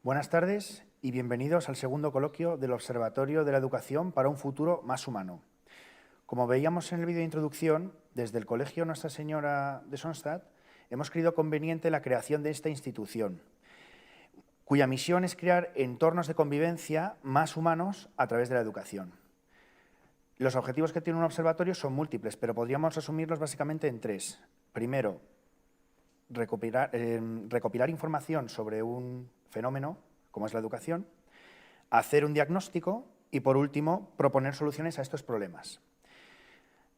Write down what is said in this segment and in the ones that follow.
Buenas tardes y bienvenidos al segundo coloquio del Observatorio de la Educación para un futuro más humano. Como veíamos en el vídeo de introducción, desde el Colegio Nuestra Señora de Sonstadt hemos creído conveniente la creación de esta institución, cuya misión es crear entornos de convivencia más humanos a través de la educación. Los objetivos que tiene un observatorio son múltiples, pero podríamos resumirlos básicamente en tres. Primero, recopilar información sobre un fenómeno, como es la educación, hacer un diagnóstico y, por último, proponer soluciones a estos problemas.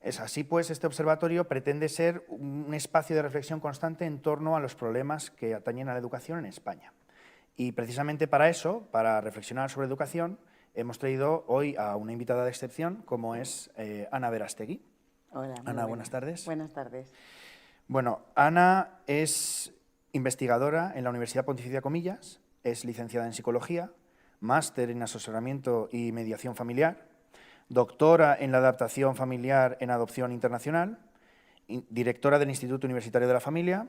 Es así, pues, este observatorio pretende ser un espacio de reflexión constante en torno a los problemas que atañen a la educación en España. Y precisamente para eso, para reflexionar sobre educación, hemos traído hoy a una invitada de excepción, como es Ana Verástegui. Hola, Ana, buenas tardes. Buenas tardes. Bueno, Ana es investigadora en la Universidad Pontificia Comillas, es licenciada en Psicología, máster en asesoramiento y mediación familiar, doctora en la adaptación familiar en adopción internacional, directora del Instituto Universitario de la Familia,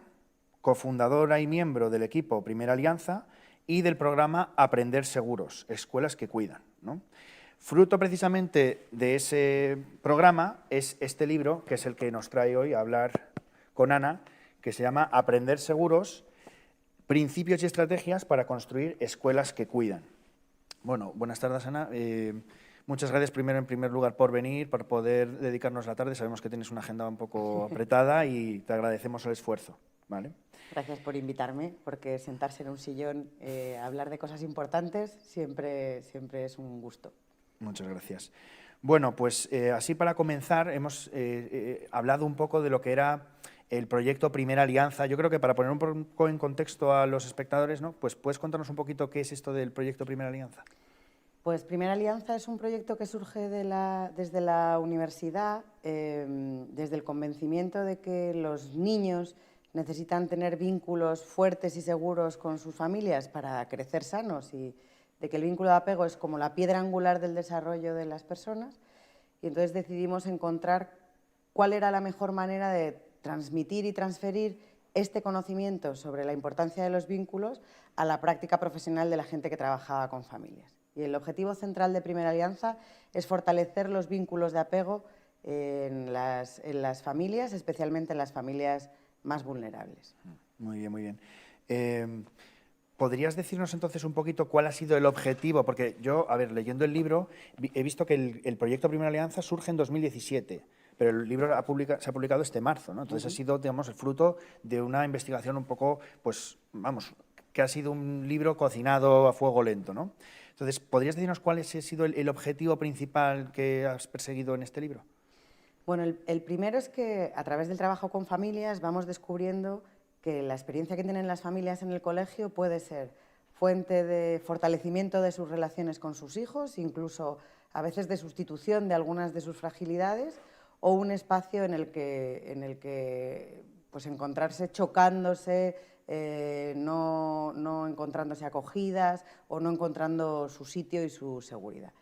cofundadora y miembro del equipo Primera Alianza y del programa Aprender Seguros, Escuelas que Cuidan, ¿no? Fruto precisamente de ese programa es este libro, que es el que nos trae hoy a hablar con Ana, que se llama Aprender Seguros, principios y estrategias para construir escuelas que cuidan. Bueno, buenas tardes, Ana. Muchas gracias en primer lugar por venir, por poder dedicarnos la tarde. Sabemos que tienes una agenda un poco apretada y te agradecemos el esfuerzo, ¿vale? Gracias por invitarme, porque sentarse en un sillón, hablar de cosas importantes, siempre es un gusto. Muchas gracias. Bueno, pues así para comenzar hemos hablado un poco de lo que era el proyecto Primera Alianza. Yo creo que para poner un poco en contexto a los espectadores, ¿no? Pues ¿puedes contarnos un poquito qué es esto del proyecto Primera Alianza? Pues Primera Alianza es un proyecto que surge desde la universidad, desde el convencimiento de que los niños necesitan tener vínculos fuertes y seguros con sus familias para crecer sanos, y de que el vínculo de apego es como la piedra angular del desarrollo de las personas. Y entonces decidimos encontrar cuál era la mejor manera de transmitir y transferir este conocimiento sobre la importancia de los vínculos a la práctica profesional de la gente que trabajaba con familias. Y el objetivo central de Primera Alianza es fortalecer los vínculos de apego en las familias, especialmente en las familias más vulnerables. Muy bien, muy bien. ¿Podrías decirnos entonces un poquito cuál ha sido el objetivo? Porque yo, a ver, leyendo el libro, he visto que el proyecto Primera Alianza surge en 2017, pero el libro se ha publicado este marzo, ¿no? Entonces ha sido, digamos, el fruto de una investigación un poco, pues, vamos, que ha sido un libro cocinado a fuego lento, ¿no? Entonces, ¿podrías decirnos cuál ha sido el objetivo principal que has perseguido en este libro? Bueno, el primero es que a través del trabajo con familias vamos descubriendo que la experiencia que tienen las familias en el colegio puede ser fuente de fortalecimiento de sus relaciones con sus hijos, incluso a veces de sustitución de algunas de sus fragilidades, o un espacio en el que pues, encontrarse chocándose, no encontrándose acogidas o no encontrando su sitio y su seguridad.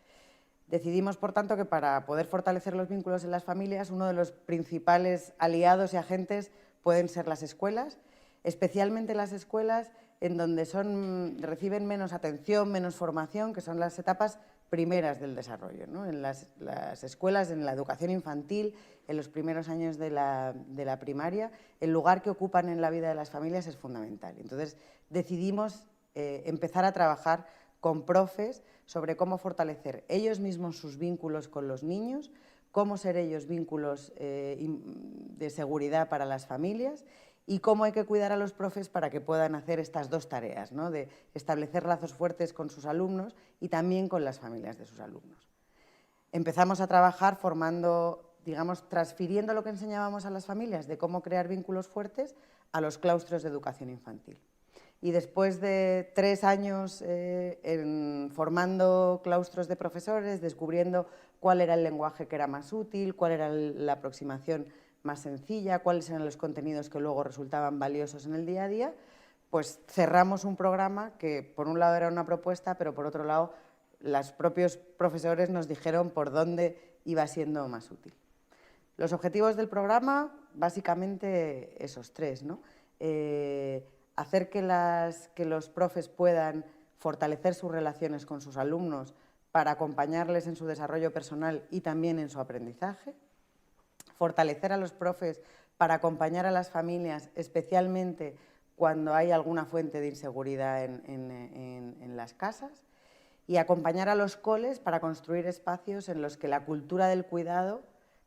Decidimos, por tanto, que para poder fortalecer los vínculos en las familias, uno de los principales aliados y agentes pueden ser las escuelas, especialmente las escuelas en donde reciben menos atención, menos formación, que son las etapas primeras del desarrollo, ¿no? En las escuelas, en la educación infantil, en los primeros años de la primaria, el lugar que ocupan en la vida de las familias es fundamental. Entonces, decidimos empezar a trabajar con profes sobre cómo fortalecer ellos mismos sus vínculos con los niños, cómo ser ellos vínculos de seguridad para las familias y cómo hay que cuidar a los profes para que puedan hacer estas dos tareas, ¿no? De establecer lazos fuertes con sus alumnos y también con las familias de sus alumnos. Empezamos a trabajar formando, digamos, transfiriendo lo que enseñábamos a las familias de cómo crear vínculos fuertes a los claustros de educación infantil. Y después de 3 años formando claustros de profesores, descubriendo cuál era el lenguaje que era más útil, cuál era la aproximación más sencilla, cuáles eran los contenidos que luego resultaban valiosos en el día a día, pues cerramos un programa que por un lado era una propuesta, pero por otro lado los propios profesores nos dijeron por dónde iba siendo más útil. Los objetivos del programa, básicamente esos 3, ¿no? Hacer que los profes puedan fortalecer sus relaciones con sus alumnos para acompañarles en su desarrollo personal y también en su aprendizaje, fortalecer a los profes para acompañar a las familias, especialmente cuando hay alguna fuente de inseguridad en las casas, y acompañar a los coles para construir espacios en los que la cultura del cuidado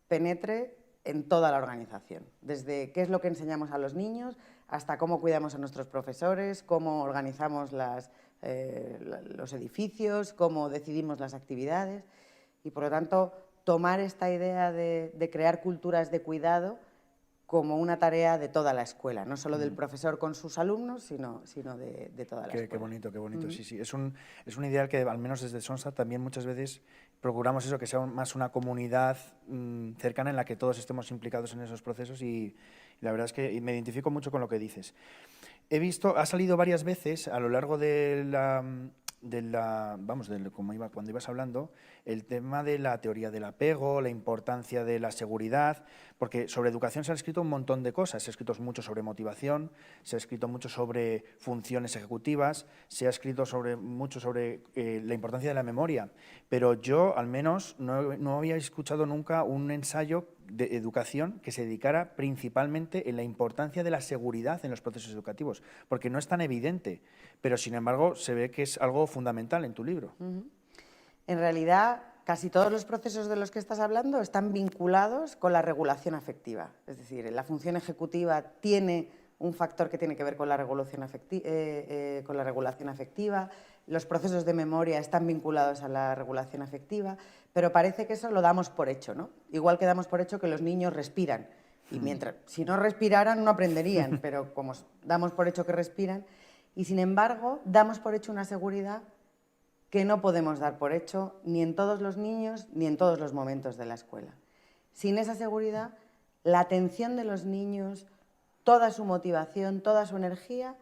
penetre en toda la organización, desde qué es lo que enseñamos a los niños hasta cómo cuidamos a nuestros profesores, cómo organizamos los edificios, cómo decidimos las actividades y, por lo tanto, tomar esta idea de crear culturas de cuidado como una tarea de toda la escuela, no solo del profesor con sus alumnos, sino de toda la escuela. Qué bonito, sí, sí. Es un ideal que, al menos desde Sonsa, también muchas veces procuramos eso, que sea más una comunidad cercana en la que todos estemos implicados en esos procesos y la verdad es que me identifico mucho con lo que dices. He visto, ha salido varias veces a lo largo cuando ibas hablando, el tema de la teoría del apego, la importancia de la seguridad, porque sobre educación se han escrito un montón de cosas. Se ha escrito mucho sobre motivación, se ha escrito mucho sobre funciones ejecutivas, se ha escrito mucho sobre la importancia de la memoria, pero yo, al menos, no había escuchado nunca un ensayo de educación que se dedicara principalmente en la importancia de la seguridad en los procesos educativos, porque no es tan evidente, pero sin embargo se ve que es algo fundamental en tu libro. En realidad, casi todos los procesos de los que estás hablando están vinculados con la regulación afectiva, es decir, la función ejecutiva tiene un factor que tiene que ver con la regulación afectiva, los procesos de memoria están vinculados a la regulación afectiva, pero parece que eso lo damos por hecho, ¿no? Igual que damos por hecho que los niños respiran, y si no respiraran no aprenderían, pero como damos por hecho que respiran, y sin embargo damos por hecho una seguridad que no podemos dar por hecho ni en todos los niños ni en todos los momentos de la escuela. Sin esa seguridad, la atención de los niños, toda su motivación, toda su energía,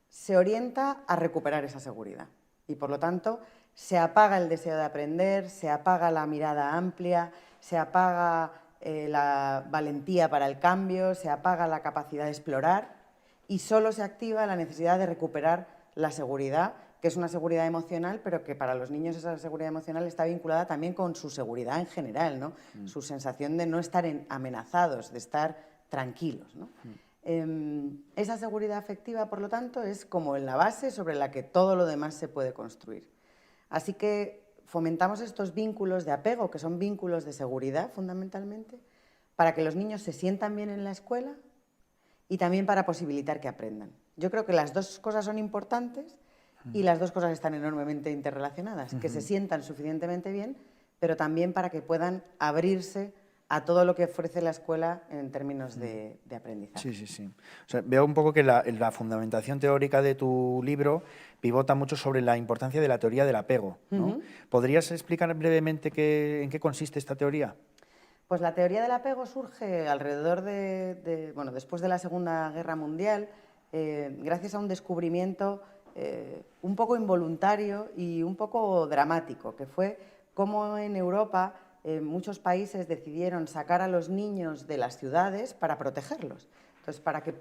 se orienta a recuperar esa seguridad. Y, por lo tanto, se apaga el deseo de aprender, se apaga la mirada amplia, se apaga la valentía para el cambio, se apaga la capacidad de explorar y solo se activa la necesidad de recuperar la seguridad, que es una seguridad emocional, pero que para los niños esa seguridad emocional está vinculada también con su seguridad en general, ¿no? Su sensación de no estar amenazados, de estar tranquilos, ¿no? Esa seguridad afectiva, por lo tanto, es como la base sobre la que todo lo demás se puede construir. Así que fomentamos estos vínculos de apego, que son vínculos de seguridad, fundamentalmente, para que los niños se sientan bien en la escuela y también para posibilitar que aprendan. Yo creo que las dos cosas son importantes y las dos cosas están enormemente interrelacionadas, que se sientan suficientemente bien, pero también para que puedan abrirse a todo lo que ofrece la escuela en términos de aprendizaje. Sí. O sea, veo un poco que la fundamentación teórica de tu libro pivota mucho sobre la importancia de la teoría del apego, ¿no? ¿Podrías explicar brevemente en qué consiste esta teoría? Pues la teoría del apego surge alrededor después de la Segunda Guerra Mundial, gracias a un descubrimiento un poco involuntario y un poco dramático, que fue cómo en Europa muchos países decidieron sacar a los niños de las ciudades para protegerlos. Entonces,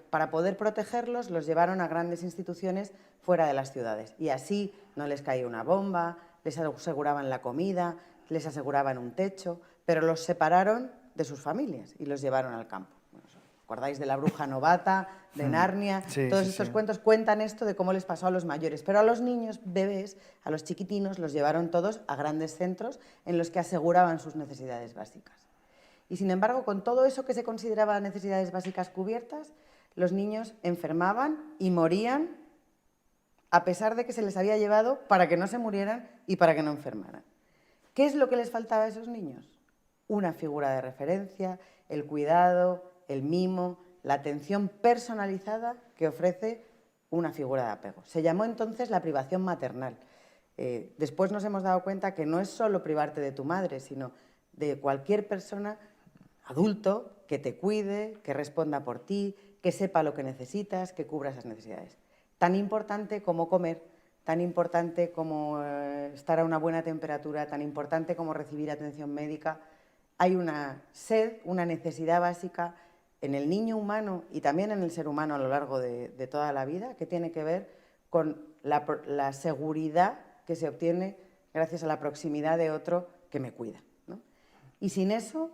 para poder protegerlos, los llevaron a grandes instituciones fuera de las ciudades. Y así no les caía una bomba, les aseguraban la comida, les aseguraban un techo, pero los separaron de sus familias y los llevaron al campo. ¿Os acordáis de la bruja novata, de Narnia? Todos estos cuentos cuentan esto de cómo les pasó a los mayores, pero a los niños, bebés, a los chiquitinos, los llevaron todos a grandes centros en los que aseguraban sus necesidades básicas. Y sin embargo, con todo eso que se consideraba necesidades básicas cubiertas, los niños enfermaban y morían a pesar de que se les había llevado para que no se murieran y para que no enfermaran. ¿Qué es lo que les faltaba a esos niños? Una figura de referencia, el cuidado, el mimo, la atención personalizada que ofrece una figura de apego. Se llamó entonces la privación maternal. Después nos hemos dado cuenta que no es solo privarte de tu madre, sino de cualquier persona, adulto, que te cuide, que responda por ti, que sepa lo que necesitas, que cubra esas necesidades. Tan importante como comer, tan importante como estar a una buena temperatura, tan importante como recibir atención médica. Hay una sed, una necesidad básica en el niño humano y también en el ser humano a lo largo de toda la vida que tiene que ver con la seguridad que se obtiene gracias a la proximidad de otro que me cuida, ¿no? Y sin eso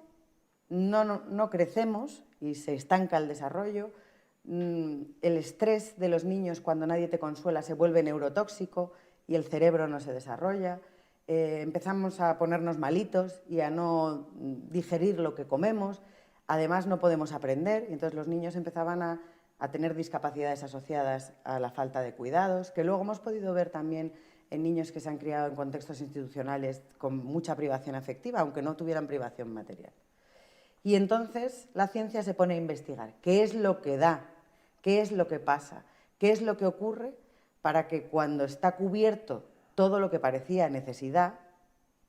no crecemos y se estanca el desarrollo. El estrés de los niños cuando nadie te consuela se vuelve neurotóxico y el cerebro no se desarrolla. Empezamos a ponernos malitos y a no digerir lo que comemos. Además, no podemos aprender y entonces los niños empezaban a tener discapacidades asociadas a la falta de cuidados, que luego hemos podido ver también en niños que se han criado en contextos institucionales con mucha privación afectiva, aunque no tuvieran privación material. Y entonces la ciencia se pone a investigar qué es lo que da, qué es lo que pasa, qué es lo que ocurre para que cuando está cubierto todo lo que parecía necesidad,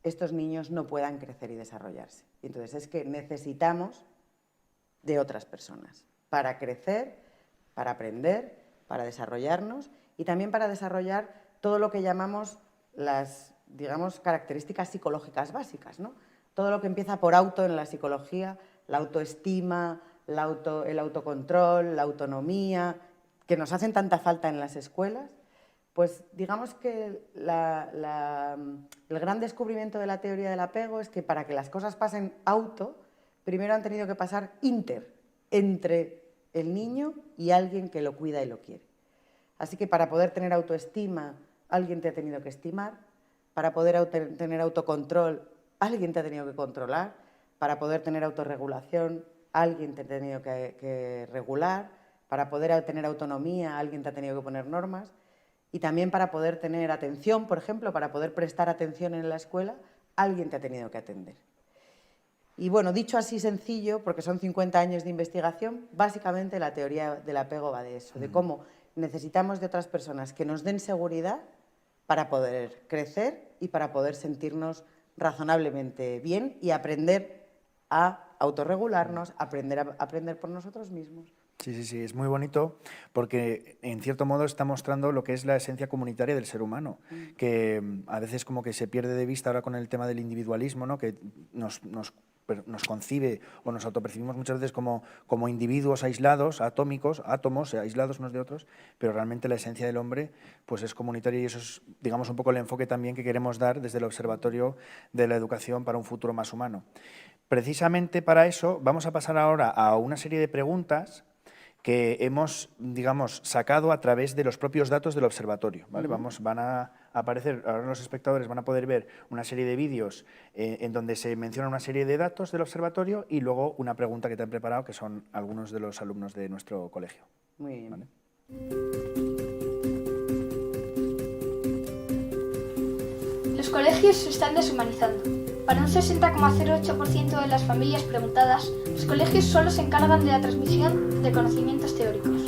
estos niños no puedan crecer y desarrollarse. Y entonces es que necesitamos de otras personas para crecer, para aprender, para desarrollarnos y también para desarrollar todo lo que llamamos las, digamos, características psicológicas básicas, ¿no? Todo lo que empieza por auto en la psicología, la autoestima, el autocontrol, la autonomía, que nos hacen tanta falta en las escuelas, pues digamos que el gran descubrimiento de la teoría del apego es que para que las cosas pasen auto, primero han tenido que pasar entre el niño y alguien que lo cuida y lo quiere. Así que para poder tener autoestima, alguien te ha tenido que estimar, para poder tener autocontrol, alguien te ha tenido que controlar, para poder tener autorregulación, alguien te ha tenido que regular, para poder tener autonomía, alguien te ha tenido que poner normas, y también para poder tener atención, por ejemplo, para poder prestar atención en la escuela, alguien te ha tenido que atender. Y bueno, dicho así sencillo, porque son 50 años de investigación, básicamente la teoría del apego va de eso, de cómo necesitamos de otras personas que nos den seguridad para poder crecer y para poder sentirnos razonablemente bien y aprender a autorregularnos, aprender por nosotros mismos. Sí, es muy bonito porque en cierto modo está mostrando lo que es la esencia comunitaria del ser humano, que a veces como que se pierde de vista ahora con el tema del individualismo, ¿no? Que nos concibe o nos autopercibimos muchas veces como individuos aislados, atómicos, átomos aislados unos de otros, pero realmente la esencia del hombre pues es comunitaria y eso es, digamos, un poco el enfoque también que queremos dar desde el Observatorio de la Educación para un Futuro Más Humano. Precisamente para eso vamos a pasar ahora a una serie de preguntas que hemos, digamos, sacado a través de los propios datos del observatorio, ¿vale? Van a aparecer, ahora los espectadores van a poder ver una serie de vídeos en donde se menciona una serie de datos del observatorio y luego una pregunta que te han preparado, que son algunos de los alumnos de nuestro colegio. Muy bien. ¿Vale? Los colegios se están deshumanizando. Para un 60,08% de las familias preguntadas, los colegios solo se encargan de la transmisión de conocimientos teóricos.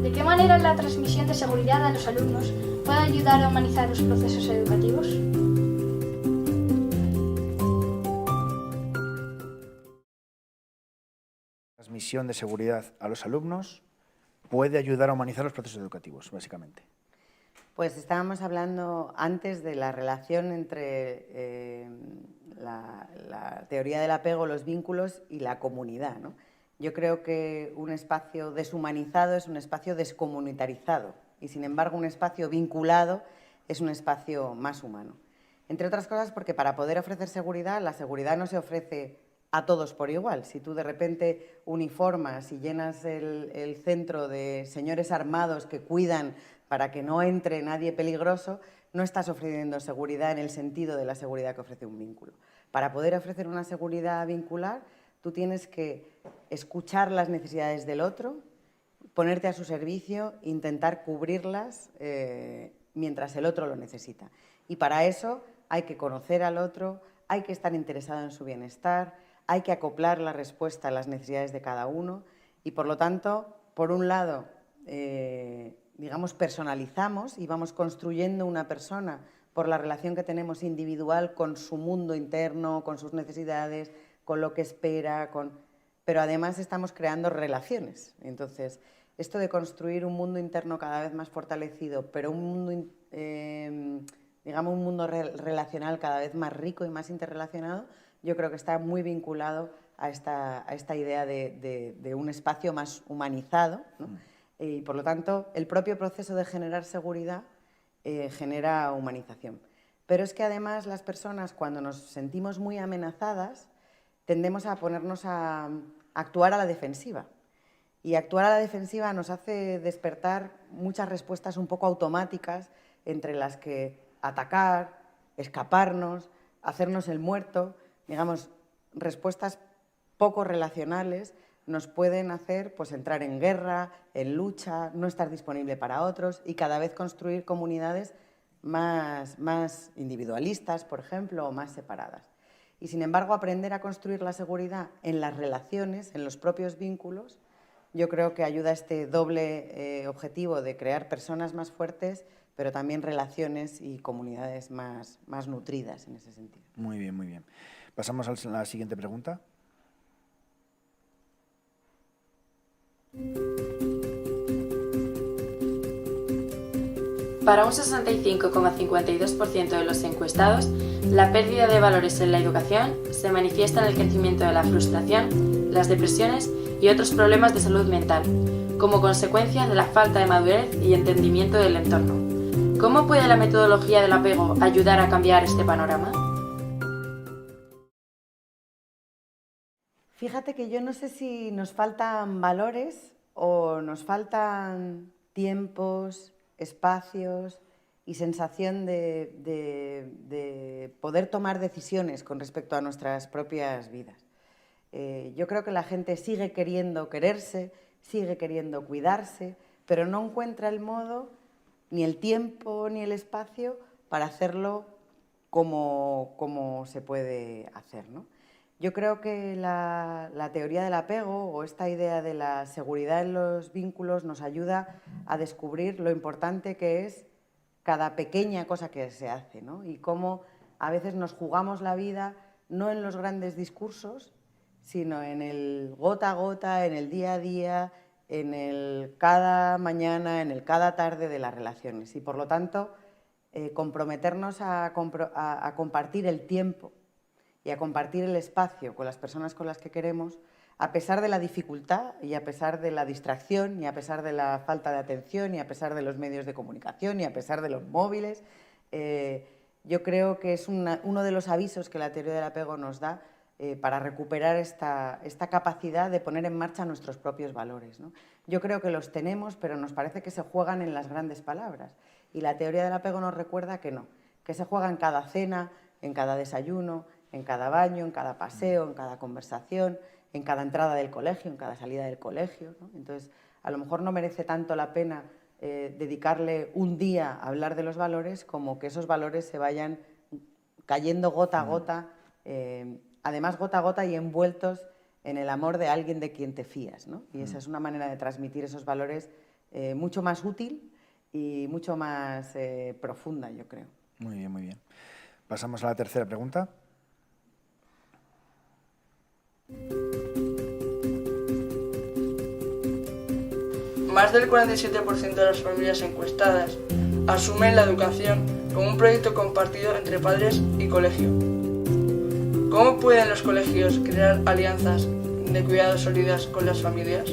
¿De qué manera la transmisión de seguridad a los alumnos puede ayudar a humanizar los procesos educativos? La transmisión de seguridad a los alumnos puede ayudar a humanizar los procesos educativos, básicamente. Pues estábamos hablando antes de la relación entre la teoría del apego, los vínculos y la comunidad, ¿no? Yo creo que un espacio deshumanizado es un espacio descomunitarizado y, sin embargo, un espacio vinculado es un espacio más humano. Entre otras cosas porque para poder ofrecer seguridad, la seguridad no se ofrece a todos por igual. Si tú de repente uniformas y llenas el centro de señores armados que cuidan para que no entre nadie peligroso, no estás ofreciendo seguridad en el sentido de la seguridad que ofrece un vínculo. Para poder ofrecer una seguridad vincular, tú tienes que escuchar las necesidades del otro, ponerte a su servicio, intentar cubrirlas mientras el otro lo necesita. Y para eso hay que conocer al otro, hay que estar interesado en su bienestar, hay que acoplar la respuesta a las necesidades de cada uno y, por lo tanto, por un lado, digamos, personalizamos y vamos construyendo una persona por la relación que tenemos individual con su mundo interno, con sus necesidades, con lo que espera, pero además estamos creando relaciones. Entonces, esto de construir un mundo interno cada vez más fortalecido, pero un mundo, digamos, un mundo relacional cada vez más rico y más interrelacionado, yo creo que está muy vinculado a esta idea de un espacio más humanizado, ¿no? Y, por lo tanto, el propio proceso de generar seguridad genera humanización. Pero es que además las personas, cuando nos sentimos muy amenazadas, tendemos a ponernos a actuar a la defensiva. Y actuar a la defensiva nos hace despertar muchas respuestas un poco automáticas, entre las que atacar, escaparnos, hacernos el muerto, digamos, respuestas poco relacionales nos pueden hacer pues, entrar en guerra, en lucha, no estar disponible para otros y cada vez construir comunidades más individualistas, por ejemplo, o más separadas. Y, sin embargo, aprender a construir la seguridad en las relaciones, en los propios vínculos, yo creo que ayuda a este doble objetivo de crear personas más fuertes, pero también relaciones y comunidades más nutridas en ese sentido. Muy bien, muy bien. Pasamos a la siguiente pregunta. Para un 65,52% de los encuestados, la pérdida de valores en la educación se manifiesta en el crecimiento de la frustración, las depresiones y otros problemas de salud mental, como consecuencia de la falta de madurez y entendimiento del entorno. ¿Cómo puede la metodología del apego ayudar a cambiar este panorama? Fíjate que yo no sé si nos faltan valores o nos faltan tiempos, espacios y sensación de poder tomar decisiones con respecto a nuestras propias vidas. Yo creo que la gente sigue queriendo quererse, sigue queriendo cuidarse, pero no encuentra el modo, ni el tiempo, ni el espacio para hacerlo como se puede hacer, ¿no? Yo creo que la teoría del apego o esta idea de la seguridad en los vínculos nos ayuda a descubrir lo importante que es cada pequeña cosa que se hace, ¿no? Y cómo a veces nos jugamos la vida no en los grandes discursos, sino en el gota a gota, en el día a día, en el cada mañana, en el cada tarde de las relaciones. Y por lo tanto, comprometernos a compartir el tiempo y a compartir el espacio con las personas con las que queremos, a pesar de la dificultad y a pesar de la distracción y a pesar de la falta de atención y a pesar de los medios de comunicación y a pesar de los móviles. Yo creo que es uno de los avisos que la teoría del apego nos da para recuperar esta capacidad de poner en marcha nuestros propios valores, ¿no? Yo creo que los tenemos, pero nos parece que se juegan en las grandes palabras. Y la teoría del apego nos recuerda que no, que se juega en cada cena, en cada desayuno, en cada baño, en cada paseo, en cada conversación, en cada entrada del colegio, en cada salida del colegio, ¿no? Entonces, a lo mejor no merece tanto la pena dedicarle un día a hablar de los valores como que esos valores se vayan cayendo gota a gota, además gota a gota y envueltos en el amor de alguien de quien te fías, ¿no? Y esa es una manera de transmitir esos valores mucho más útil y mucho más profunda, yo creo. Muy bien, muy bien. Pasamos a la tercera pregunta. Más del 47% de las familias encuestadas asumen la educación como un proyecto compartido entre padres y colegio. ¿Cómo pueden los colegios crear alianzas de cuidado sólidas con las familias?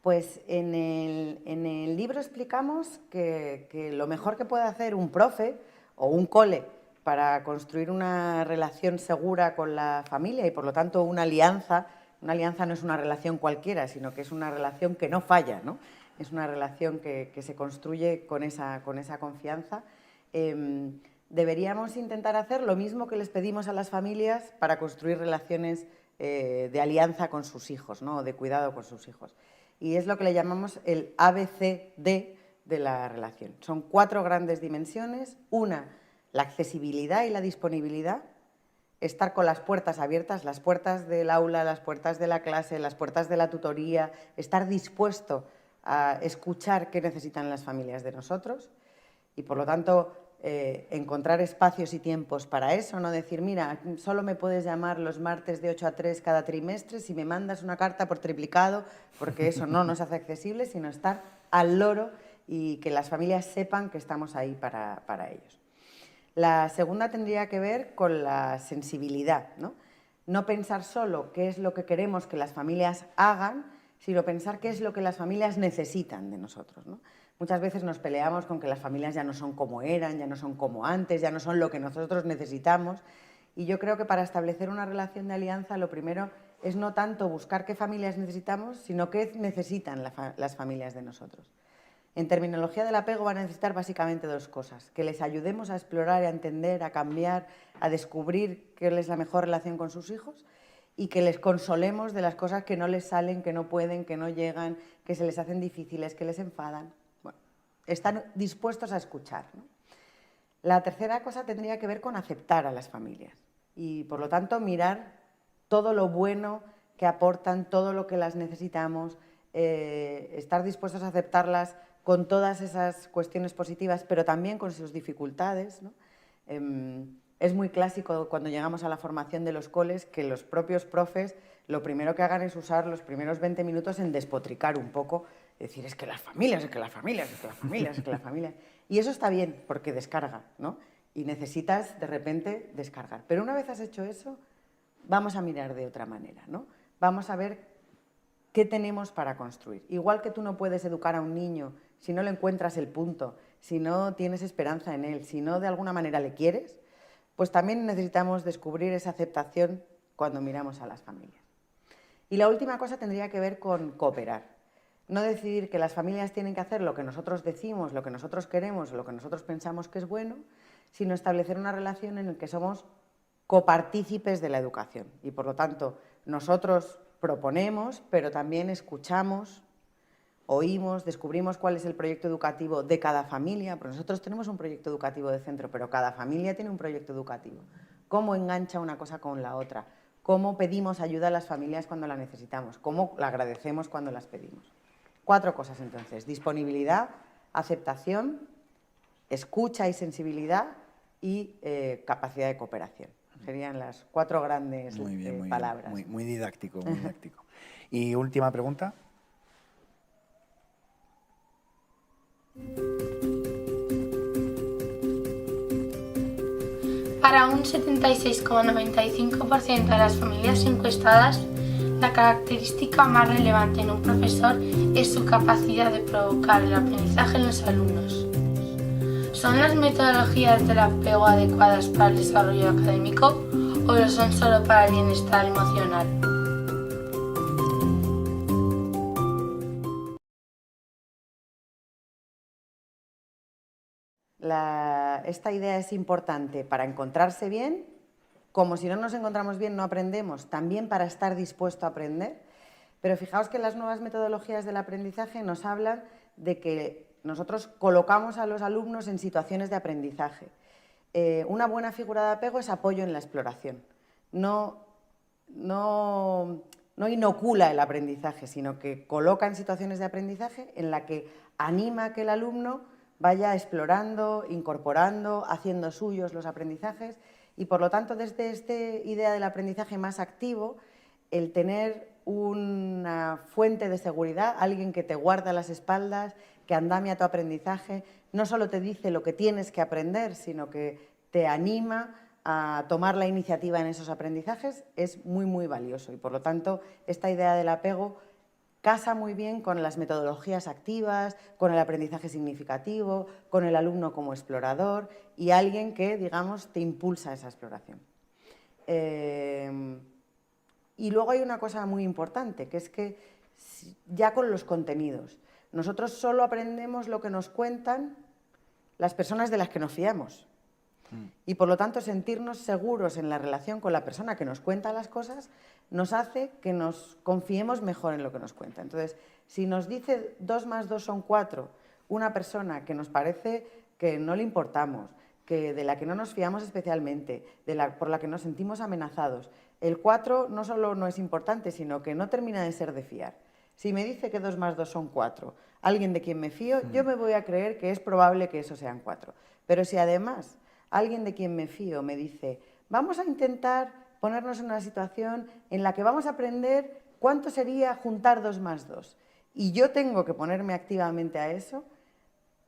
Pues en el libro explicamos que lo mejor que puede hacer un profe o un cole para construir una relación segura con la familia y, por lo tanto, una alianza no es una relación cualquiera, sino que es una relación que no falla, ¿no? Es una relación que se construye con esa confianza. Deberíamos intentar hacer lo mismo que les pedimos a las familias para construir relaciones de alianza con sus hijos, ¿no? O de cuidado con sus hijos. Y es lo que le llamamos el ABCD de la relación. Son 4 grandes dimensiones. Una, la accesibilidad y la disponibilidad, estar con las puertas abiertas, las puertas del aula, las puertas de la clase, las puertas de la tutoría, estar dispuesto a escuchar qué necesitan las familias de nosotros y, por lo tanto, encontrar espacios y tiempos para eso, no decir, mira, solo me puedes llamar los martes de 8 a 3 cada trimestre si me mandas una carta por triplicado, porque eso no nos hace accesible, sino estar al loro y que las familias sepan que estamos ahí para ellos. La segunda tendría que ver con la sensibilidad, ¿no? No pensar solo qué es lo que queremos que las familias hagan, sino pensar qué es lo que las familias necesitan de nosotros, ¿no? Muchas veces nos peleamos con que las familias ya no son como eran, ya no son como antes, ya no son lo que nosotros necesitamos. Y yo creo que para establecer una relación de alianza lo primero es no tanto buscar qué familias necesitamos, sino qué necesitan las familias de nosotros. En terminología del apego van a necesitar básicamente dos cosas: que les ayudemos a explorar, a entender, a cambiar, a descubrir qué es la mejor relación con sus hijos, y que les consolemos de las cosas que no les salen, que no pueden, que no llegan, que se les hacen difíciles, que les enfadan. Bueno, están dispuestos a escuchar, ¿no? La tercera cosa tendría que ver con aceptar a las familias y, por lo tanto, mirar todo lo bueno que aportan, todo lo que las necesitamos, estar dispuestos a aceptarlas con todas esas cuestiones positivas, pero también con sus dificultades, ¿no? Es muy clásico cuando llegamos a la formación de los coles que los propios profes lo primero que hagan es usar los primeros 20 minutos en despotricar un poco, decir, es que las familias, es que las familias, es que las familias, es que las familias. Y eso está bien, porque descarga, ¿no? Y necesitas, de repente, descargar. Pero una vez has hecho eso, vamos a mirar de otra manera, ¿no? Vamos a ver qué tenemos para construir. Igual que tú no puedes educar a un niño si no le encuentras el punto, si no tienes esperanza en él, si no de alguna manera le quieres, pues también necesitamos descubrir esa aceptación cuando miramos a las familias. Y la última cosa tendría que ver con cooperar. No decidir que las familias tienen que hacer lo que nosotros decimos, lo que nosotros queremos, lo que nosotros pensamos que es bueno, sino establecer una relación en la que somos copartícipes de la educación. Y, por lo tanto, nosotros proponemos, pero también escuchamos, oímos, descubrimos cuál es el proyecto educativo de cada familia, porque nosotros tenemos un proyecto educativo de centro, pero cada familia tiene un proyecto educativo. ¿Cómo engancha una cosa con la otra? ¿Cómo pedimos ayuda a las familias cuando la necesitamos? ¿Cómo la agradecemos cuando las pedimos? 4 cosas, entonces: disponibilidad, aceptación, escucha y sensibilidad y capacidad de cooperación. Serían las 4 grandes palabras. Muy didáctico, muy didáctico. Y última pregunta. Para un 76,95% de las familias encuestadas, la característica más relevante en un profesor es su capacidad de provocar el aprendizaje en los alumnos. ¿Son las metodologías del apego adecuadas para el desarrollo académico o lo son solo para el bienestar emocional? Esta idea es importante para encontrarse bien, como si no nos encontramos bien no aprendemos, también para estar dispuesto a aprender. Pero fijaos que las nuevas metodologías del aprendizaje nos hablan de que nosotros colocamos a los alumnos en situaciones de aprendizaje. Una buena figura de apego es apoyo en la exploración. No inocula el aprendizaje, sino que coloca en situaciones de aprendizaje en la que anima a que el alumno vaya explorando, incorporando, haciendo suyos los aprendizajes y, por lo tanto, desde esta idea del aprendizaje más activo, el tener una fuente de seguridad, alguien que te guarda las espaldas, que andamia tu aprendizaje, no solo te dice lo que tienes que aprender, sino que te anima a tomar la iniciativa en esos aprendizajes, es muy, muy valioso. Y, por lo tanto, esta idea del apego casa muy bien con las metodologías activas, con el aprendizaje significativo, con el alumno como explorador y alguien que, digamos, te impulsa esa exploración. Y luego hay una cosa muy importante, que es que ya con los contenidos, nosotros solo aprendemos lo que nos cuentan las personas de las que nos fiamos. Y, por lo tanto, sentirnos seguros en la relación con la persona que nos cuenta las cosas nos hace que nos confiemos mejor en lo que nos cuenta. Entonces, si nos dice 2 más 2 son 4, una persona que nos parece que no le importamos, de la que no nos fiamos especialmente, por la que nos sentimos amenazados, el 4 no solo no es importante, sino que no termina de ser de fiar. Si me dice que 2 más 2 son 4, alguien de quien me fío, yo me voy a creer que es probable que eso sean 4. Pero si además alguien de quien me fío me dice, vamos a intentar ponernos en una situación en la que vamos a aprender cuánto sería juntar 2 más 2, y yo tengo que ponerme activamente a eso,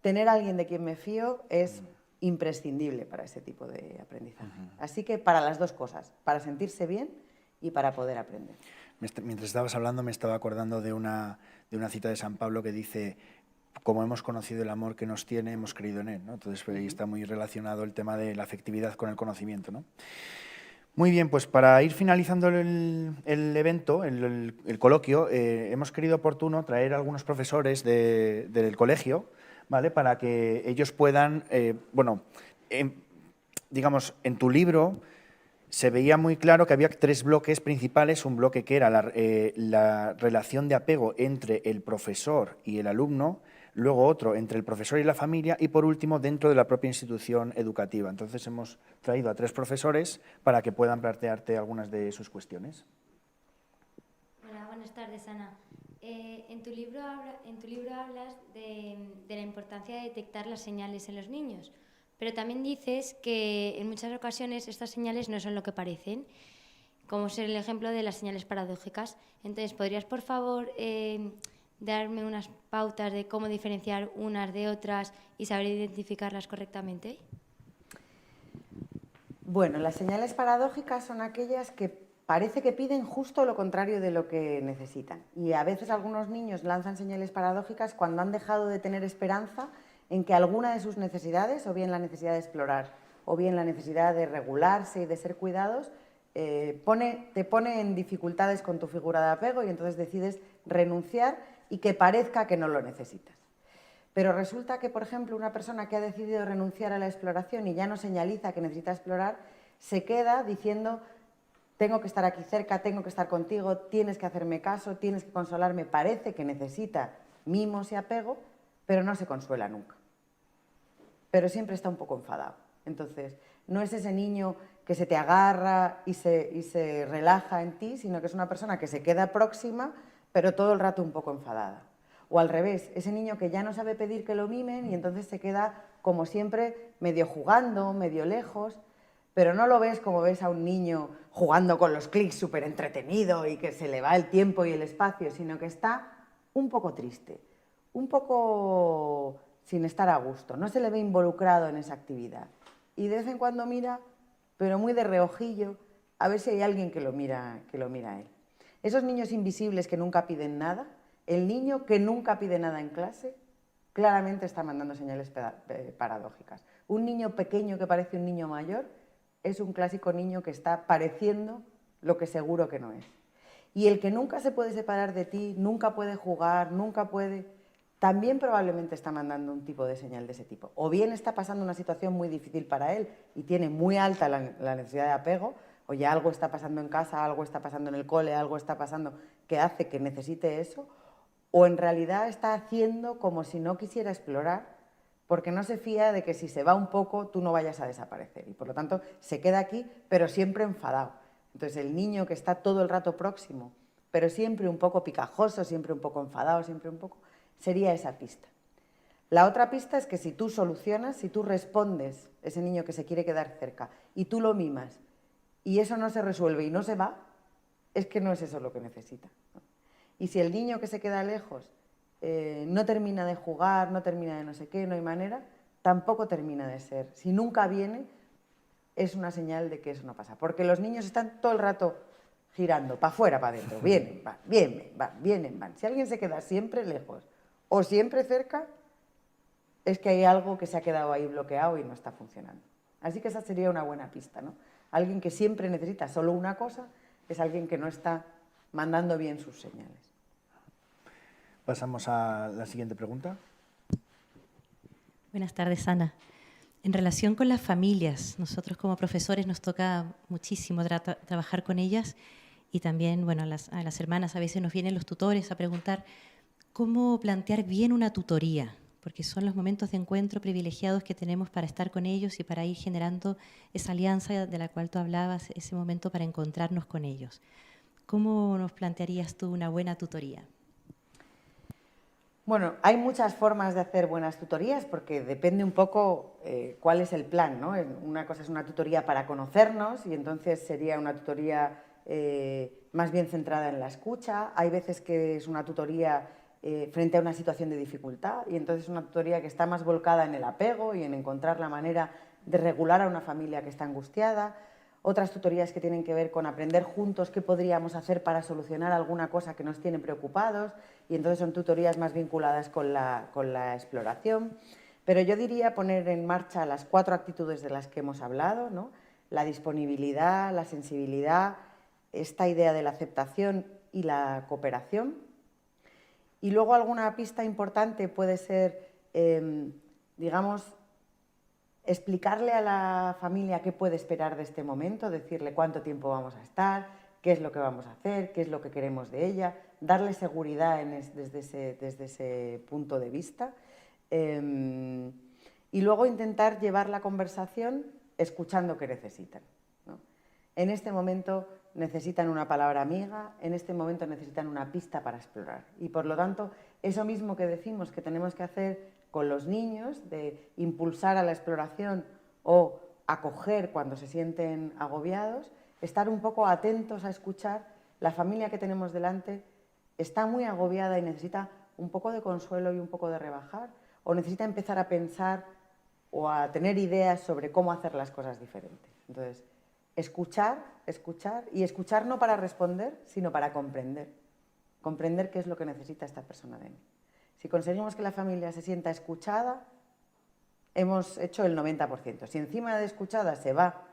tener a alguien de quien me fío es imprescindible para ese tipo de aprendizaje. Así que para las 2 cosas, para sentirse bien y para poder aprender. Mientras estabas hablando me estaba acordando de una cita de San Pablo que dice: como hemos conocido el amor que nos tiene, hemos creído en él, ¿no? Entonces ahí está muy relacionado el tema de la afectividad con el conocimiento, ¿no? Muy bien, pues para ir finalizando el evento, el coloquio, hemos querido oportuno traer a algunos profesores del colegio, ¿vale? Para que ellos puedan, digamos, en tu libro se veía muy claro que había 3 bloques principales, un bloque que era la relación de apego entre el profesor y el alumno, luego otro entre el profesor y la familia y, por último, dentro de la propia institución educativa. Entonces, hemos traído a 3 profesores para que puedan plantearte algunas de sus cuestiones. Hola, buenas tardes, Ana. En tu libro hablas de la importancia de detectar las señales en los niños, pero también dices que en muchas ocasiones estas señales no son lo que parecen, como es el ejemplo de las señales paradójicas. Entonces, ¿podrías, por favor, darme unas pautas de cómo diferenciar unas de otras y saber identificarlas correctamente? Bueno, las señales paradójicas son aquellas que parece que piden justo lo contrario de lo que necesitan. Y a veces algunos niños lanzan señales paradójicas cuando han dejado de tener esperanza en que alguna de sus necesidades, o bien la necesidad de explorar, o bien la necesidad de regularse y de ser cuidados, te pone en dificultades con tu figura de apego y entonces decides renunciar y que parezca que no lo necesitas. Pero resulta que, por ejemplo, una persona que ha decidido renunciar a la exploración y ya no señaliza que necesita explorar, se queda diciendo: tengo que estar aquí cerca, tengo que estar contigo, tienes que hacerme caso, tienes que consolarme. Parece que necesita mimos y apego, pero no se consuela nunca. Pero siempre está un poco enfadado. Entonces, no es ese niño que se te agarra y se relaja en ti, sino que es una persona que se queda próxima, pero todo el rato un poco enfadada. O al revés, ese niño que ya no sabe pedir que lo mimen y entonces se queda, como siempre, medio jugando, medio lejos, pero no lo ves como ves a un niño jugando con los clics súper entretenido y que se le va el tiempo y el espacio, sino que está un poco triste, un poco sin estar a gusto, no se le ve involucrado en esa actividad. Y de vez en cuando mira, pero muy de reojillo, a ver si hay alguien que lo mira a él. Esos niños invisibles que nunca piden nada, el niño que nunca pide nada en clase, claramente está mandando señales paradójicas. Un niño pequeño que parece un niño mayor es un clásico niño que está pareciendo lo que seguro que no es. Y el que nunca se puede separar de ti, nunca puede jugar, nunca puede, también probablemente está mandando un tipo de señal de ese tipo. O bien está pasando una situación muy difícil para él y tiene muy alta la necesidad de apego, o ya algo está pasando en casa, algo está pasando en el cole, algo está pasando que hace que necesite eso, o en realidad está haciendo como si no quisiera explorar, porque no se fía de que si se va un poco tú no vayas a desaparecer. Y por lo tanto se queda aquí, pero siempre enfadado. Entonces el niño que está todo el rato próximo, pero siempre un poco picajoso, siempre un poco enfadado, siempre un poco, sería esa pista. La otra pista es que si tú solucionas, si tú respondes, ese niño que se quiere quedar cerca, y tú lo mimas, y eso no se resuelve y no se va, es que no es eso lo que necesita, ¿no? Y si el niño que se queda lejos no termina de jugar, no termina de no sé qué, no hay manera, tampoco termina de ser. Si nunca viene, es una señal de que eso no pasa. Porque los niños están todo el rato girando, para afuera, para adentro, vienen, van, vienen, van. Si alguien se queda siempre lejos o siempre cerca, es que hay algo que se ha quedado ahí bloqueado y no está funcionando. Así que esa sería una buena pista, ¿no? Alguien que siempre necesita solo una cosa es alguien que no está mandando bien sus señales. Pasamos a la siguiente pregunta. Buenas tardes, Ana. En relación con las familias, nosotros como profesores nos toca muchísimo trabajar con ellas y también, bueno, a las hermanas a veces nos vienen los tutores a preguntar cómo plantear bien una tutoría, porque son los momentos de encuentro privilegiados que tenemos para estar con ellos y para ir generando esa alianza de la cual tú hablabas, ese momento para encontrarnos con ellos. ¿Cómo nos plantearías tú una buena tutoría? Bueno, hay muchas formas de hacer buenas tutorías porque depende un poco cuál es el plan, ¿no? Una cosa es una tutoría para conocernos y entonces sería una tutoría más bien centrada en la escucha. Hay veces que es una tutoría frente a una situación de dificultad y entonces es una tutoría que está más volcada en el apego y en encontrar la manera de regular a una familia que está angustiada. otras tutorías que tienen que ver con aprender juntos qué podríamos hacer para solucionar alguna cosa que nos tiene preocupados, y entonces son tutorías más vinculadas con la exploración. Pero yo diría poner en marcha las 4 actitudes de las que hemos hablado, ¿no? La disponibilidad, la sensibilidad, esta idea de la aceptación y la cooperación. Y luego alguna pista importante puede ser, digamos, explicarle a la familia qué puede esperar de este momento, decirle cuánto tiempo vamos a estar, qué es lo que vamos a hacer, qué es lo que queremos de ella, darle seguridad desde ese punto de vista. Y luego intentar llevar la conversación escuchando qué necesitan, ¿no? En este momento necesitan una palabra amiga, en este momento necesitan una pista para explorar. Y por lo tanto, eso mismo que decimos que tenemos que hacer con los niños, de impulsar a la exploración o acoger cuando se sienten agobiados, estar un poco atentos a escuchar. La familia que tenemos delante está muy agobiada y necesita un poco de consuelo y un poco de rebajar, o necesita empezar a pensar o a tener ideas sobre cómo hacer las cosas diferentes. Entonces, escuchar, y escuchar no para responder, sino para comprender. Comprender qué es lo que necesita esta persona de mí. Si conseguimos que la familia se sienta escuchada, hemos hecho el 90%. Si encima de escuchada se va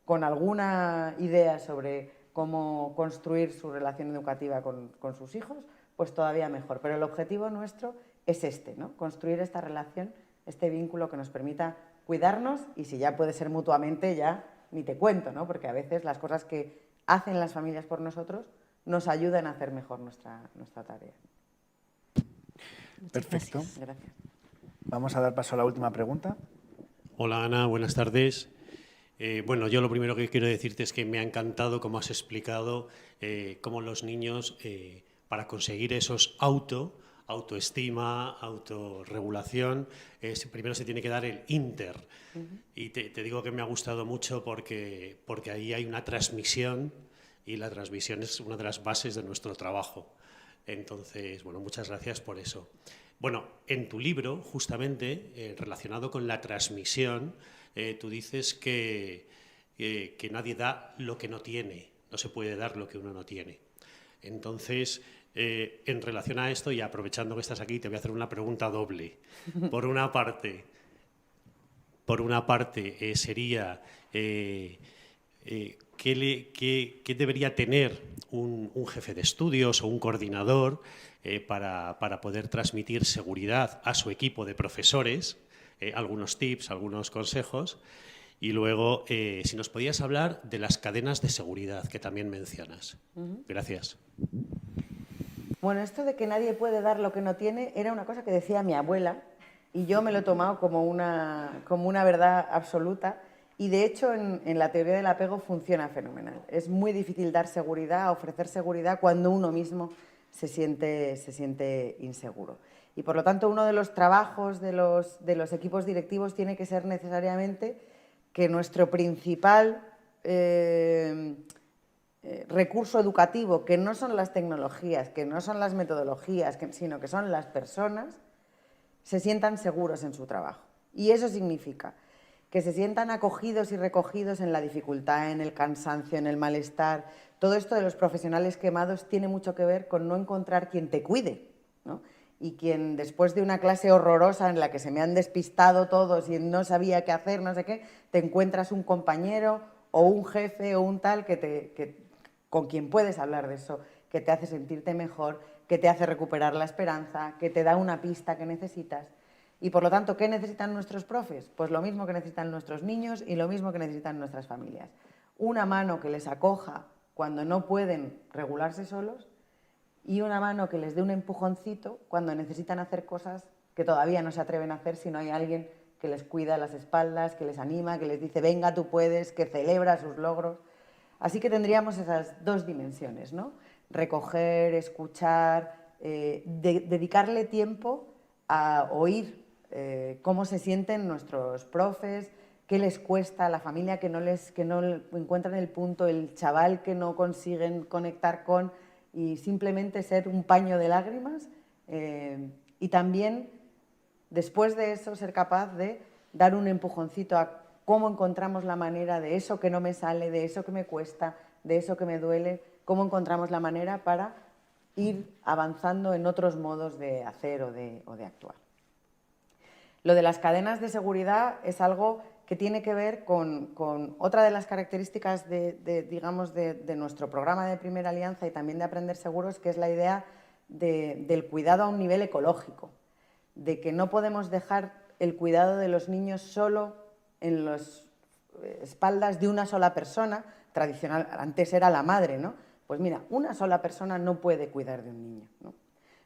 con alguna idea sobre cómo construir su relación educativa con sus hijos, pues todavía mejor. Pero el objetivo nuestro es este, ¿no? Construir esta relación, este vínculo que nos permita cuidarnos, y si ya puede ser mutuamente, ya ni te cuento, ¿no? Porque a veces las cosas que hacen las familias por nosotros nos ayudan a hacer mejor nuestra tarea. Perfecto. Gracias. Vamos a dar paso a la última pregunta. Hola Ana, buenas tardes. Bueno, yo lo primero que quiero decirte es que me ha encantado cómo has explicado cómo los niños, para conseguir esos autoestima, autorregulación, primero se tiene que dar el inter. Y te digo que me ha gustado mucho porque ahí hay una transmisión, y la transmisión es una de las bases de nuestro trabajo. Entonces, bueno, muchas gracias por eso. Bueno, en tu libro, justamente, relacionado con la transmisión, tú dices que nadie da lo que no tiene, no se puede dar lo que uno no tiene. Entonces, en relación a esto, y aprovechando que estás aquí, te voy a hacer una pregunta doble. Por una parte sería ¿qué debería tener un jefe de estudios o un coordinador para poder transmitir seguridad a su equipo de profesores? Algunos tips, algunos consejos. Y luego, si nos podías hablar de las cadenas de seguridad que también mencionas. Gracias. Bueno, esto de que nadie puede dar lo que no tiene era una cosa que decía mi abuela, y yo me lo he tomado como una verdad absoluta. Y de hecho, en la teoría del apego funciona fenomenal. Es muy difícil dar seguridad, ofrecer seguridad cuando uno mismo se siente inseguro. Y por lo tanto, uno de los trabajos de los equipos directivos tiene que ser necesariamente que nuestro principal recurso educativo, que no son las tecnologías, que no son las metodologías, sino que son las personas, se sientan seguros en su trabajo. Y eso significa que se sientan acogidos y recogidos en la dificultad, en el cansancio, en el malestar. Todo esto de los profesionales quemados tiene mucho que ver con no encontrar quien te cuide, ¿no? Y quien, después de una clase horrorosa en la que se me han despistado todos y no sabía qué hacer, no sé qué, te encuentras un compañero o un jefe o un tal con quien puedes hablar de eso, que te hace sentirte mejor, que te hace recuperar la esperanza, que te da una pista que necesitas. Y por lo tanto, ¿qué necesitan nuestros profes? Pues lo mismo que necesitan nuestros niños y lo mismo que necesitan nuestras familias. Una mano que les acoja cuando no pueden regularse solos, y una mano que les dé un empujoncito cuando necesitan hacer cosas que todavía no se atreven a hacer si no hay alguien que les cuida las espaldas, que les anima, que les dice venga, tú puedes, que celebra sus logros. Así que tendríamos esas dos dimensiones, ¿no? Recoger, escuchar, dedicarle tiempo a oír cómo se sienten nuestros profes, qué les cuesta a la familia que no encuentran el punto, el chaval que no consiguen conectar con, y simplemente ser un paño de lágrimas, y también, después de eso, ser capaz de dar un empujoncito a cómo encontramos la manera de eso que no me sale, de eso que me cuesta, de eso que me duele, cómo encontramos la manera para ir avanzando en otros modos de hacer o de actuar. Lo de las cadenas de seguridad es algo que tiene que ver con otra de las características de nuestro programa de Primera Alianza y también de Aprender Seguros, que es la idea del cuidado a un nivel ecológico, de que no podemos dejar el cuidado de los niños solo en las espaldas de una sola persona. Tradicional, antes era la madre, ¿no? Pues mira, una sola persona no puede cuidar de un niño, ¿no?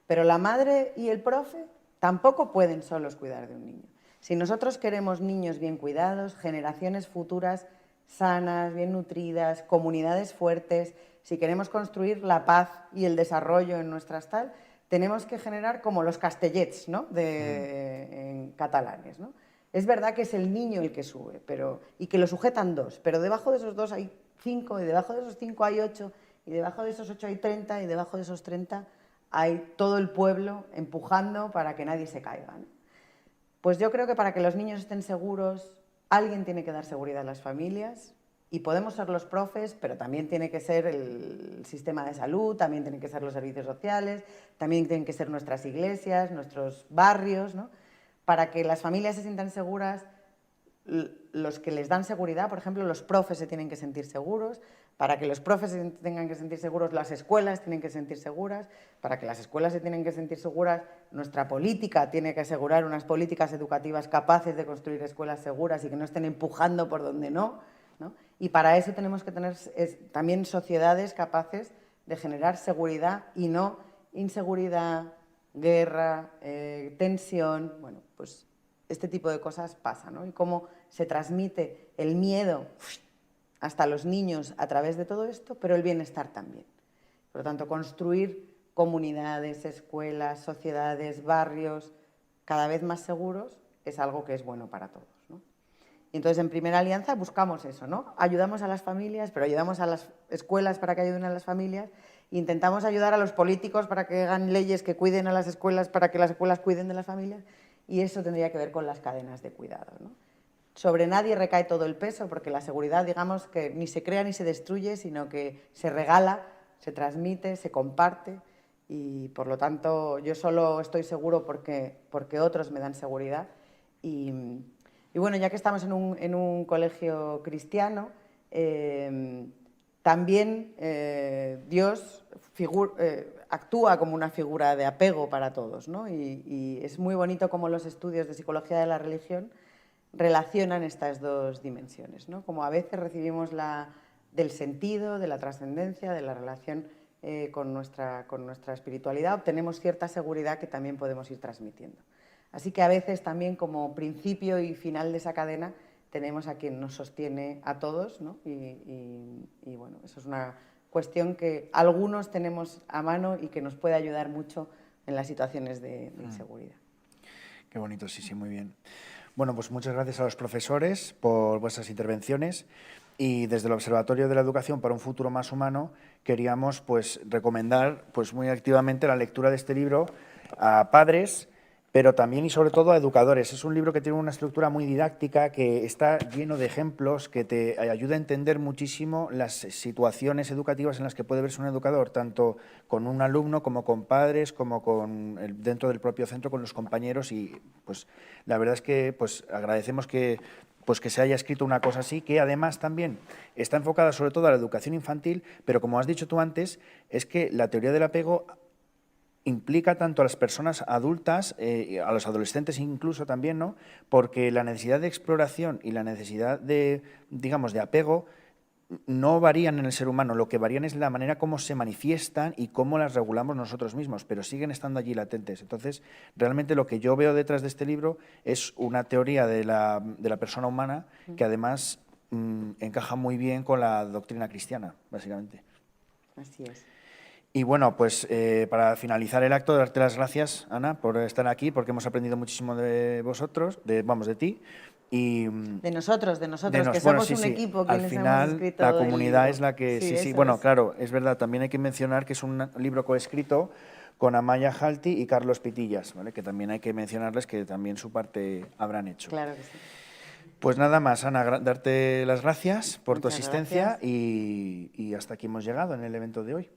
Pero la madre y el profe tampoco pueden solos cuidar de un niño. Si nosotros queremos niños bien cuidados, generaciones futuras sanas, bien nutridas, comunidades fuertes, si queremos construir la paz y el desarrollo en nuestras tenemos que generar como los castellets, ¿no? En catalanes, ¿no? Es verdad que es el niño el que sube, y que lo sujetan 2, pero debajo de esos 2 hay 5, y debajo de esos 5 hay 8, y debajo de esos 8 hay 30, y debajo de esos 30 hay todo el pueblo empujando para que nadie se caiga, ¿no? Pues yo creo que para que los niños estén seguros, alguien tiene que dar seguridad a las familias, y podemos ser los profes, pero también tiene que ser el sistema de salud, también tienen que ser los servicios sociales, también tienen que ser nuestras iglesias, nuestros barrios, ¿no? Para que las familias se sientan seguras, los que les dan seguridad, por ejemplo, los profes se tienen que sentir seguros. Para que los profes se tengan que sentir seguros, las escuelas tienen que sentir seguras. Para que las escuelas se tienen que sentir seguras, nuestra política tiene que asegurar unas políticas educativas capaces de construir escuelas seguras y que no estén empujando por donde no, ¿no? Y para eso tenemos que tener también sociedades capaces de generar seguridad y no inseguridad, guerra, tensión. Bueno, pues este tipo de cosas pasa, ¿no? Y cómo se transmite el miedo hasta los niños a través de todo esto, pero el bienestar también. Por lo tanto, construir comunidades, escuelas, sociedades, barrios cada vez más seguros es algo que es bueno para todos, ¿no? Y entonces, en Primera Alianza buscamos eso, ¿no? Ayudamos a las familias, pero ayudamos a las escuelas para que ayuden a las familias, e intentamos ayudar a los políticos para que hagan leyes que cuiden a las escuelas, para que las escuelas cuiden de las familias, y eso tendría que ver con las cadenas de cuidado, ¿no? Sobre nadie recae todo el peso, porque la seguridad, digamos, que ni se crea ni se destruye, sino que se regala, se transmite, se comparte, y por lo tanto yo solo estoy seguro porque otros me dan seguridad. Y bueno, ya que estamos en un colegio cristiano, también Dios actúa como una figura de apego para todos, ¿no? Y es muy bonito cómo los estudios de psicología de la religión relacionan estas dos dimensiones, ¿no? Como a veces recibimos del sentido, de la trascendencia, de la relación con nuestra espiritualidad, obtenemos cierta seguridad que también podemos ir transmitiendo. Así que a veces también como principio y final de esa cadena tenemos a quien nos sostiene a todos, ¿no? Y bueno, eso es una cuestión que algunos tenemos a mano y que nos puede ayudar mucho en las situaciones de inseguridad. Qué bonito, sí, muy bien. Bueno, pues muchas gracias a los profesores por vuestras intervenciones, y desde el Observatorio de la Educación para un Futuro Más Humano queríamos pues recomendar pues muy activamente la lectura de este libro a padres, pero también y sobre todo a educadores. Es un libro que tiene una estructura muy didáctica, que está lleno de ejemplos, que te ayuda a entender muchísimo las situaciones educativas en las que puede verse un educador, tanto con un alumno como con padres, como dentro del propio centro con los compañeros, y pues la verdad es que pues agradecemos que se haya escrito una cosa así, que además también está enfocada sobre todo a la educación infantil, pero como has dicho tú antes, es que la teoría del apego implica tanto a las personas adultas, a los adolescentes incluso también, ¿no? Porque la necesidad de exploración y la necesidad de, digamos, de apego no varían en el ser humano, lo que varían es la manera como se manifiestan y cómo las regulamos nosotros mismos, pero siguen estando allí latentes. Entonces, realmente lo que yo veo detrás de este libro es una teoría de la persona humana que además encaja muy bien con la doctrina cristiana, básicamente. Así es. Y bueno, pues para finalizar el acto, darte las gracias, Ana, por estar aquí, porque hemos aprendido muchísimo de vosotros, de ti. Y de nosotros, que somos un equipo quienes al final, hemos escrito la comunidad es la que... Sí, bueno, claro, es verdad, también hay que mencionar que es un libro coescrito con Amaya Halti y Carlos Pitillas, ¿vale? Que también hay que mencionarles que también su parte habrán hecho. Claro que sí. Pues nada más, Ana, darte las gracias por tu Muchas asistencia gracias. y hasta aquí hemos llegado en el evento de hoy.